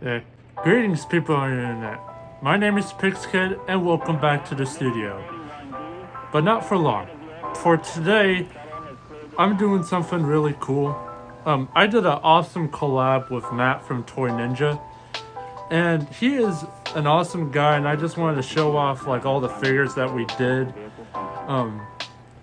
Hey, greetings people on the internet. My name is Pixkid and welcome back to the studio. But not for long. For today, I'm doing something really cool. I did an awesome collab with Matt from Toy Ninja. And he is an awesome guy, and I just wanted to show off like all the figures that we did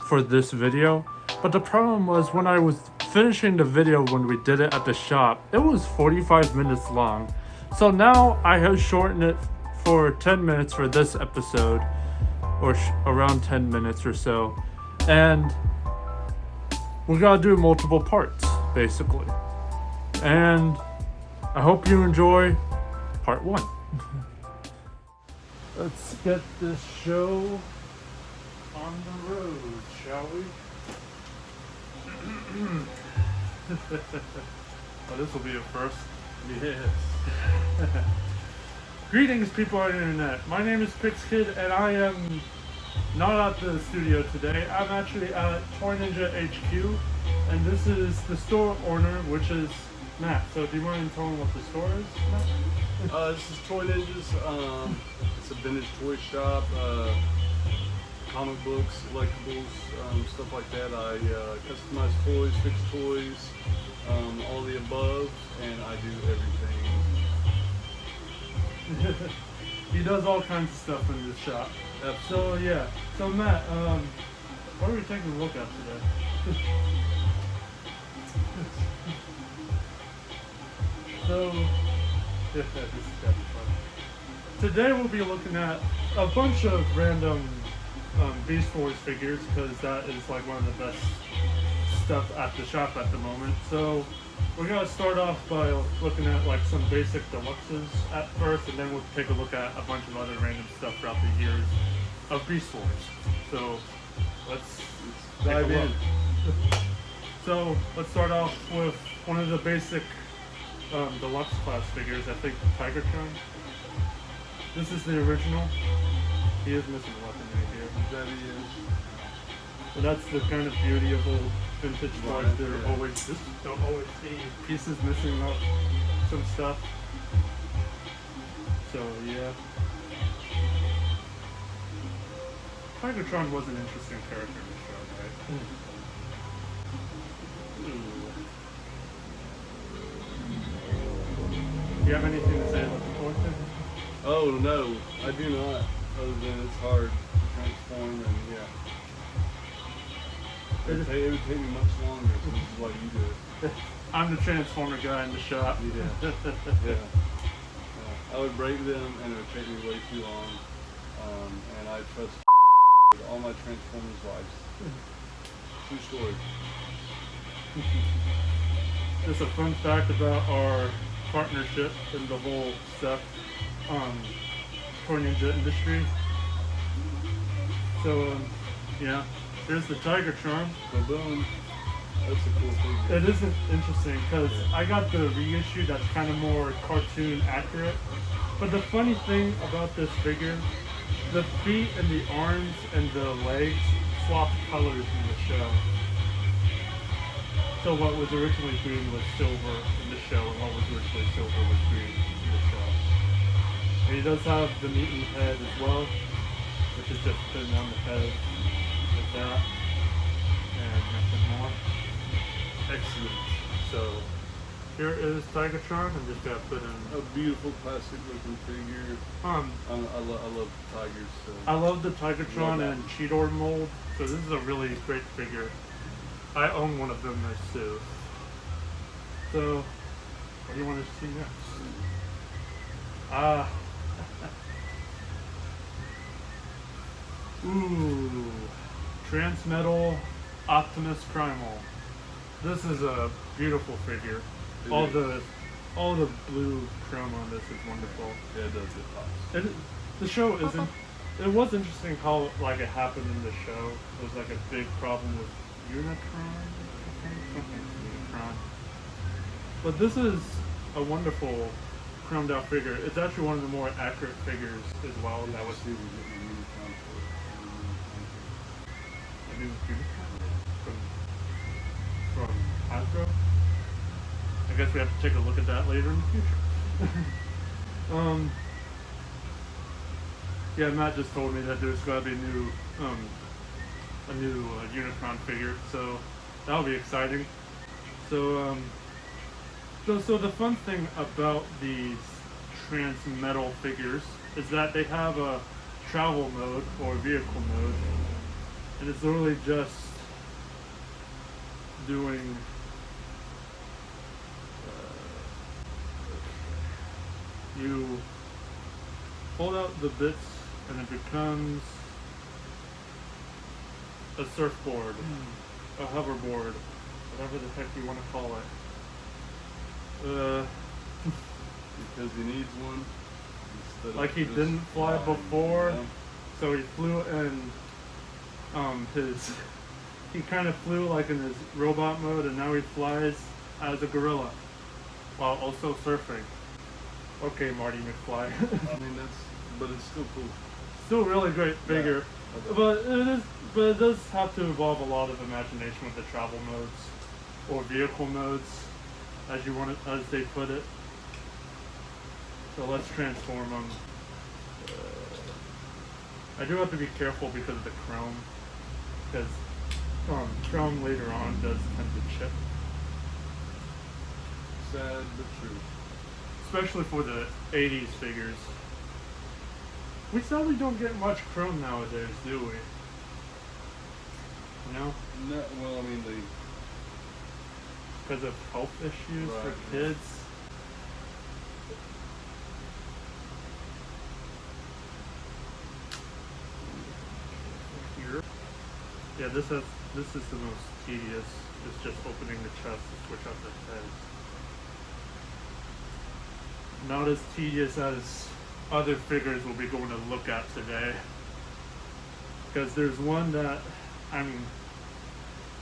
for this video. But the problem was when I was finishing the video when we did it at the shop, it was 45 minutes long. So now I have shortened it for 10 minutes for this episode, or around 10 minutes or so. And we gotta do multiple parts, basically. And I hope you enjoy part 1. Let's get this show on the road, shall we? Oh, this will be a first. Yes. Greetings, people on the internet. My name is Pixkid, and I am not at the studio today. I'm actually at Toy Ninja HQ, and this is the store owner, which is Matt. So, do you mind telling what the store is, Matt? This is Toy Ninjas. It's a vintage toy shop. Comic books, collectibles, stuff like that. I customize toys, fix toys, all the above, and I do everything. He does all kinds of stuff in this shop. So yeah. So Matt, what are we taking a look at today? So this is gonna be fun. Today we'll be looking at a bunch of random Beast Wars figures, because that is like one of the best stuff at the shop at the moment. So we're gonna start off by looking at like some basic deluxes at first, and then we'll take a look at a bunch of other random stuff throughout the years of Beast Wars. So let's Dive in. So let's start off with one of the basic deluxe class figures. I think Tigertron. This is the original. He is missing a weapon right here. That he is. And that's the kind of beauty of old vintage toys. Right, There yeah. don't always see pieces missing off some stuff. So yeah. Tigertron was an interesting character in the show, right? Do you have anything to say about the toy thing? Oh no, I do not. Other than it's hard to transform, and yeah. It would take me much longer, so this is why you do it. I'm the Transformer guy in the shop. Yeah. Yeah. I would break them, and it would take me way too long. And I trust with all my Transformers lives. True story. Just a fun fact about our partnership and the whole stuff Toy Ninja industry. So yeah, here's the Tigertron. So boom. That's a cool figure. It is interesting because I got the reissue that's kind of more cartoon accurate. But the funny thing about this figure, the feet and the arms and the legs swapped colors in the show. So what was originally green was silver in the show, and what was originally silver was green in the show. And he does have the Mutant head as well, which is just putting on the head like that, and nothing more. Excellent. So here is Tigertron. I'm just gonna put in A beautiful classic looking figure. I love tigers. So. I love the Tigertron Love that. and Cheetor mold. So this is a really great figure. I own one of them myself. So what do you want to see next? Ooh, Transmetal Optimus Primal. This is a beautiful figure. All the blue chrome on this is wonderful. Yeah, it does get pops. The show isn't. It was interesting how like it happened in the show. It was like a big problem with Unicron. I think something with Unicron. But this is a wonderful chromed out figure. It's actually one of the more accurate figures as well. That was See, we get the unicorn for it. maybe Unicron from Hasbro. I guess we have to take a look at that later in the future. Yeah, Matt just told me that there's gotta be a new Unicron figure, so that'll be exciting. So, so the fun thing about these trans-metal figures is that they have a travel mode or vehicle mode, and it's literally just doing you hold out the bits and it becomes a surfboard, a hoverboard, whatever the heck you want to call it. Because he needs one. Like he didn't fly before, yeah. so he flew in his. He kind of flew like in his robot mode, and now he flies as a gorilla while also surfing. Okay, Marty McFly. I mean but it's still cool. Still really great figure, Yeah. but it does have to involve a lot of imagination with the travel modes or vehicle modes, as they put it. So let's transform them. I do have to be careful because of the chrome, because chrome later on does tend to chip, Sad but true. especially for the 80s figures. We sadly don't get much chrome nowadays, do we? You know? No, well, I mean, Because of health issues Right. for kids. Here. Yeah, this is the most tedious. It's just opening the chest to switch out the heads. Not as tedious as other figures we'll be going to look at today. Because there's one that I'm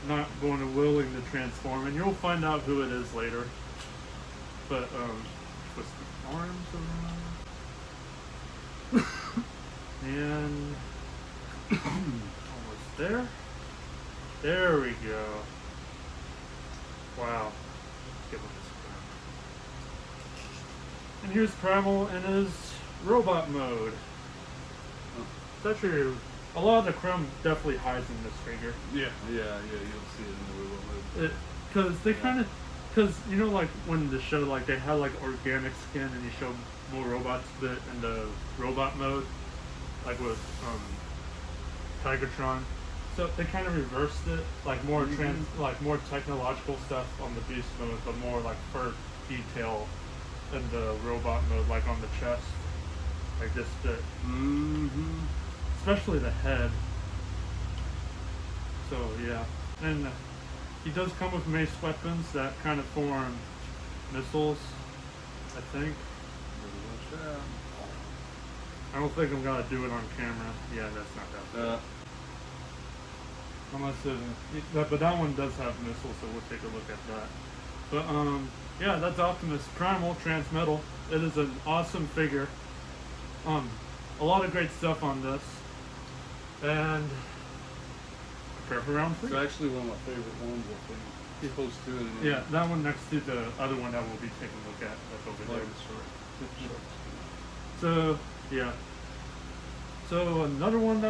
not going to willing to transform, and you'll find out who it is later. But twist the arms around. And almost there. There we go. Wow. Let's get with this Primal. And here's Primal in his robot mode. It's actually a lot of the chrome definitely hides in this figure. yeah, you'll see it in the robot mode. Because they kind of, because you know, like when the show, like they had like organic skin and you showed more robots bit in the robot mode, like with Tigertron. So they kind of reversed it, like more like more technological stuff on the beast mode, but more like fur detail in the robot mode, like on the chest, like this bit. Mm-hmm. Especially the head. So yeah, and he does come with mace weapons that kind of form missiles, I think. Watch out. I don't think I'm gonna do it on camera. Yeah, that's not that. Unless but that one does have missiles, so we'll take a look at that. But yeah, that's Optimus Primal Transmetal. It is an awesome figure. A lot of great stuff on this. And prepare for round 3. It's actually one of my favorite ones, I think. It's close to it. Yeah, that one next to the other one that we'll be taking a look at. That's over Like there. the short. So, yeah. So another one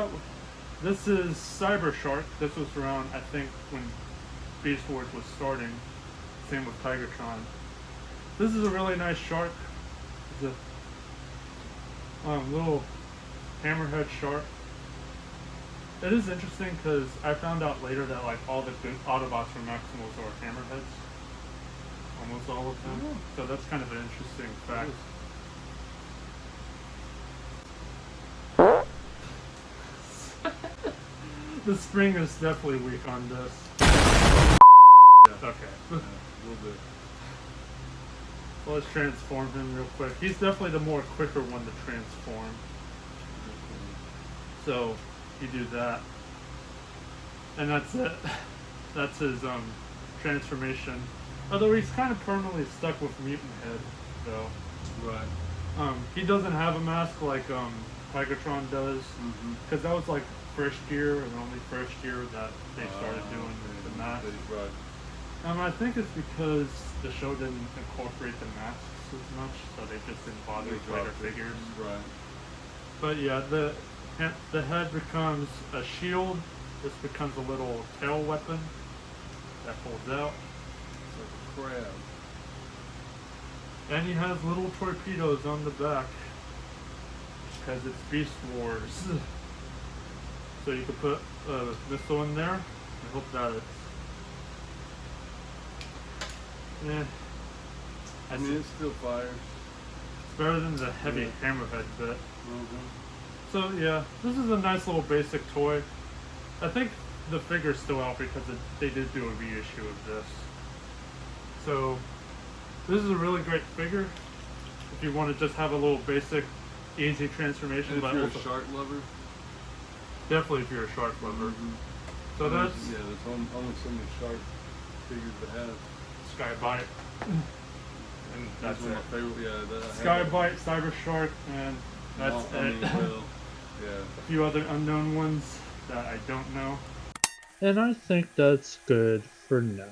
this is Cyber Shark. This was around, I think, when Beast Wars was starting. Same with Tigertron. This is a really nice shark. It's a little hammerhead shark. It is interesting because I found out later that like all the good Autobots from Maximals are hammerheads. Almost all of them. Oh. So that's kind of an interesting fact. The spring is definitely weak on this. Yeah. Okay. Yeah, a little bit. Well, let's transform him real quick. He's definitely the more quicker one to transform. So you do that. And that's it. That's his transformation. Although he's kind of permanently stuck with Mutant Head, though. Right. He doesn't have a mask like Tigertron does. Because that was like first year and only first year that they started doing the mask. Right. I think it's because the show didn't incorporate the masks as much, so they just didn't bother They with later dropped it. figures. Right. But yeah, the head becomes a shield. This becomes a little tail weapon that folds out. It's like a crab. And he has little torpedoes on the back because it's Beast Wars. So you could put a missile in there. I hope that it's. Yeah. I mean, it still fires. It's better than the heavy Yeah. hammerhead bit. Mm-hmm. So yeah, this is a nice little basic toy. I think the figure's still out because they did do a reissue of this. So this is a really great figure if you want to just have a little basic, easy transformation. And if But you're a also, shark lover. definitely if you're a shark lover. Mhm. So that's there's only so many shark figures to have. Skybite. And that's one it. of my favorite. Yeah, that I have. Skybite, Cyber Shark, and that's No, it. I mean, well, yeah. A few other unknown ones that I don't know. And I think that's good for now.